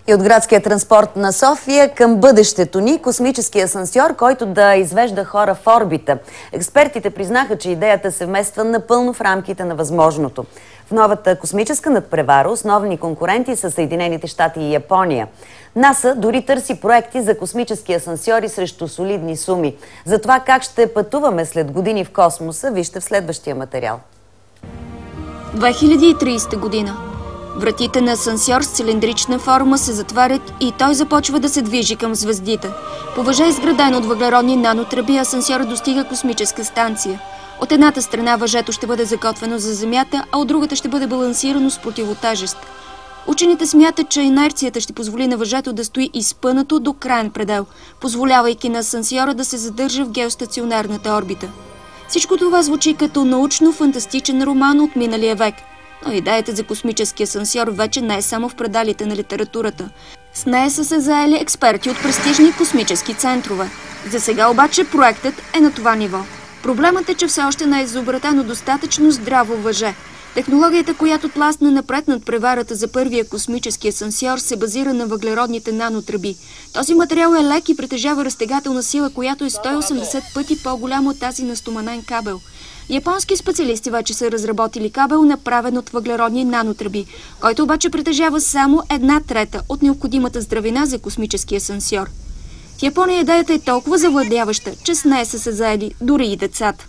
И от градския транспорт на София към бъдещето ни, космически асансьор, който да извежда хора в орбита. Експертите признаха, че идеята се вмества напълно в рамките на възможното. В новата космическа надпревара основни конкуренти са Съединените щати и Япония. НАСА дори търси проекти за космически асансьори срещу солидни суми. За това как ще пътуваме след години в космоса, вижте в следващия материал. 2030 година. Вратите на асансьор с цилиндрична форма се затварят и той започва да се движи към звездите. По въже изграден от въглеродни нанотръби, асансьорът достига космическа станция. От едната страна въжето ще бъде закотвено за Земята, а от другата ще бъде балансирано с противотежест. Учените смятат, че инерцията ще позволи на въжето да стои изпънато до краен предел, позволявайки на асансьора да се задържа в геостационарната орбита. Всичко това звучи като научно-фантастичен роман от миналия век. Но идеята за космически асансьор вече не е само в предалите на литературата. С нея са се заели експерти от престижни космически центрове. За сега обаче проектът е на това ниво. Проблемът е, че все още не е изобретено достатъчно здраво въже. Технологията, която тласна напред над преварата за първия космически асансьор, се базира на въглеродните нанотръби. Този материал е лек и притежава разтегателна сила, която е 180 пъти по-голяма от тази на стоманен кабел. Японски специалисти вече са разработили кабел, направен от въглеродни нанотръби, който обаче притежава само 1/3 от необходимата здравина за космически асансьор. В Япония идеята е толкова завладяваща, че с нея са се заели дори и децата.